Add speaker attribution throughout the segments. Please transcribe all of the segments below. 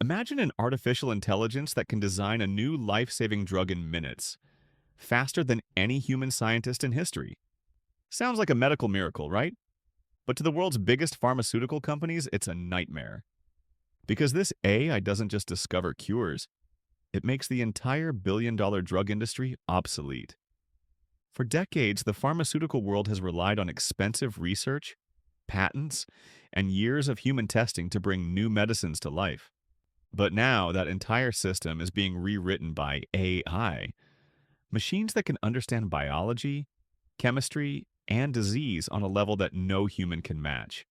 Speaker 1: Imagine an artificial intelligence that can design a new life-saving drug in minutes, faster than any human scientist in history. Sounds like a medical miracle, right? But to the world's biggest pharmaceutical companies, it's a nightmare. Because this AI doesn't just discover cures, it makes the entire billion-dollar drug industry obsolete. For decades, the pharmaceutical world has relied on expensive research, patents, and years of human testing to bring new medicines to life. But now that entire system is being rewritten by AI, machines that can understand biology, chemistry, and disease on a level that no human can match.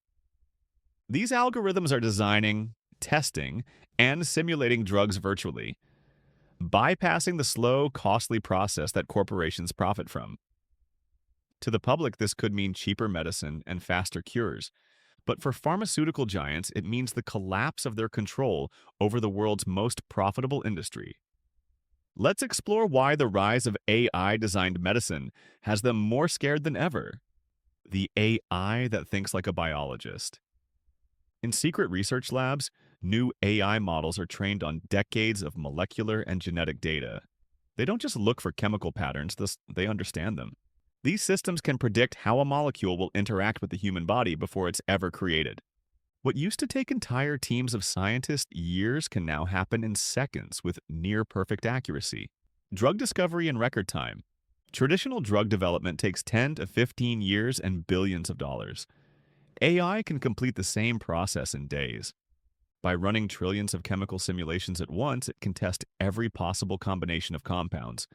Speaker 1: These algorithms are designing, testing, and simulating drugs virtually, bypassing the slow, costly process that corporations profit from. To the public, this could mean cheaper medicine and faster cures. But for pharmaceutical giants, it means the collapse of their control over the world's most profitable industry. Let's explore why the rise of AI-designed medicine has them more scared than ever. The AI that thinks like a biologist. In secret research labs, new AI models are trained on decades of molecular and genetic data. They don't just look for chemical patterns, they understand them. These systems can predict how a molecule will interact with the human body before it's ever created. What used to take entire teams of scientists years can now happen in seconds with near-perfect accuracy. Drug discovery in record time. Traditional drug development takes 10 to 15 years and billions of dollars. AI can complete the same process in days. By running trillions of chemical simulations at once, it can test every possible combination of compounds,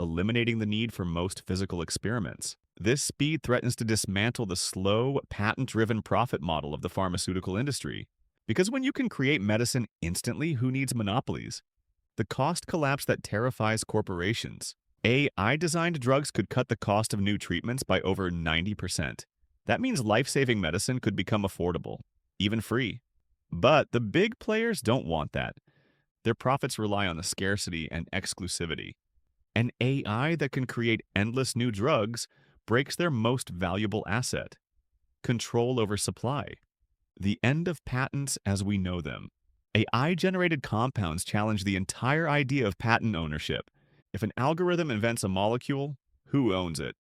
Speaker 1: eliminating the need for most physical experiments. This speed threatens to dismantle the slow, patent-driven profit model of the pharmaceutical industry. Because when you can create medicine instantly, who needs monopolies? The cost collapse that terrifies corporations. AI-designed drugs could cut the cost of new treatments by over 90%. That means life-saving medicine could become affordable, even free. But the big players don't want that. Their profits rely on the scarcity and exclusivity. An AI that can create endless new drugs breaks their most valuable asset: control over supply. The end of patents as we know them. AI-generated compounds challenge the entire idea of patent ownership. If an algorithm invents a molecule, who owns it?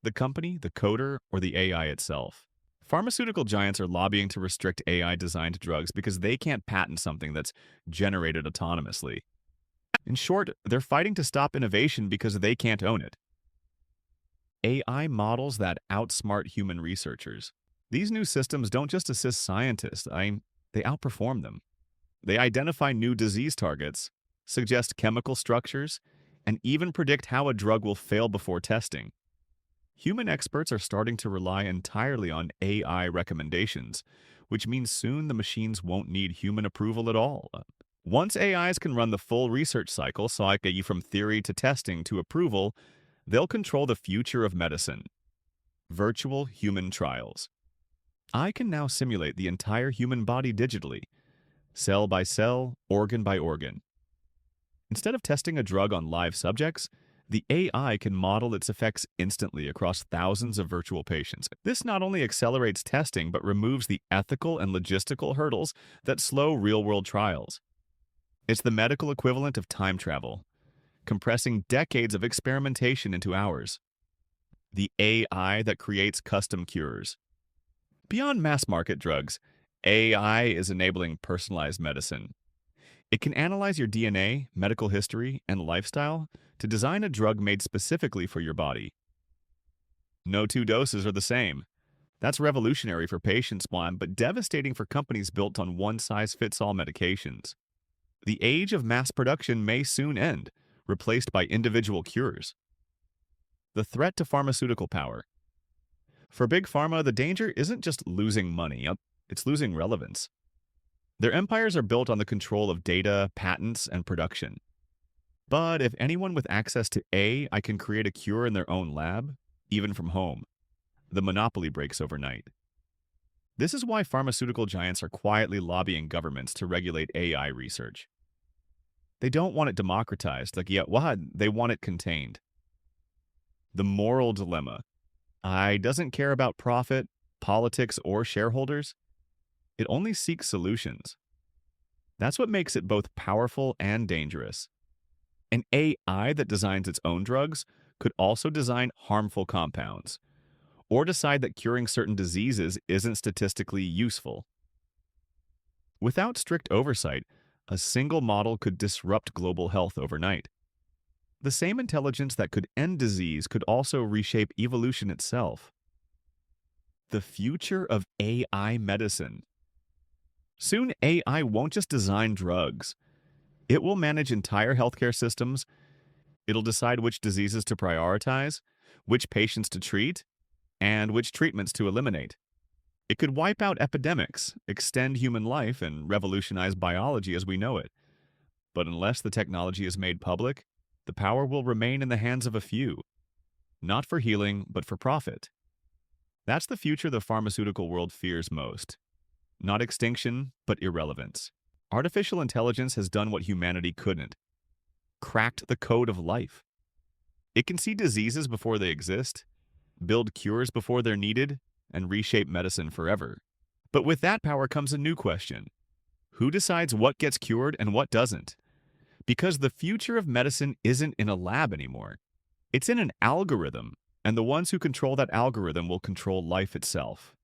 Speaker 1: The company, the coder, or the AI itself? Pharmaceutical giants are lobbying to restrict AI-designed drugs because they can't patent something that's generated autonomously. In short, they're fighting to stop innovation because they can't own it. AI models that outsmart human researchers. These new systems don't just assist scientists, they outperform them. They identify new disease targets, suggest chemical structures, and even predict how a drug will fail before testing. Human experts are starting to rely entirely on AI recommendations, which means soon the machines won't need human approval at all. Once AIs can run the full research cycle, so I get you from theory to testing to approval, they'll control the future of medicine. Virtual human trials. I can now simulate the entire human body digitally, cell by cell, organ by organ. Instead of testing a drug on live subjects, the AI can model its effects instantly across thousands of virtual patients. This not only accelerates testing, but removes the ethical and logistical hurdles that slow real-world trials. It's the medical equivalent of time travel, compressing decades of experimentation into hours. The AI that creates custom cures. Beyond mass-market drugs, AI is enabling personalized medicine. It can analyze your DNA, medical history, and lifestyle to design a drug made specifically for your body. No two doses are the same. That's revolutionary for patients, but devastating for companies built on one-size-fits-all medications. The age of mass production may soon end, replaced by individual cures. The threat to pharmaceutical power. For Big Pharma, the danger isn't just losing money, it's losing relevance. Their empires are built on the control of data, patents, and production. But if anyone with access to AI can create a cure in their own lab, even from home, the monopoly breaks overnight. This is why pharmaceutical giants are quietly lobbying governments to regulate AI research. They don't want it democratized, they want it contained. The moral dilemma. AI doesn't care about profit, politics, or shareholders. It only seeks solutions. That's what makes it both powerful and dangerous. An AI that designs its own drugs could also design harmful compounds, or decide that curing certain diseases isn't statistically useful. Without strict oversight, a single model could disrupt global health overnight. The same intelligence that could end disease could also reshape evolution itself. The future of AI medicine. Soon, AI won't just design drugs. It will manage entire healthcare systems. It'll decide which diseases to prioritize, which patients to treat, and which treatments to eliminate. It could wipe out epidemics, extend human life, and revolutionize biology as we know it. But unless the technology is made public, the power will remain in the hands of a few, not for healing, but for profit. That's the future the pharmaceutical world fears most. Not extinction, but irrelevance. Artificial intelligence has done what humanity couldn't: cracked the code of life. It can see diseases before they exist, build cures before they're needed, and reshape medicine forever. But with that power comes a new question. Who decides what gets cured and what doesn't? Because the future of medicine isn't in a lab anymore. It's in an algorithm, and the ones who control that algorithm will control life itself.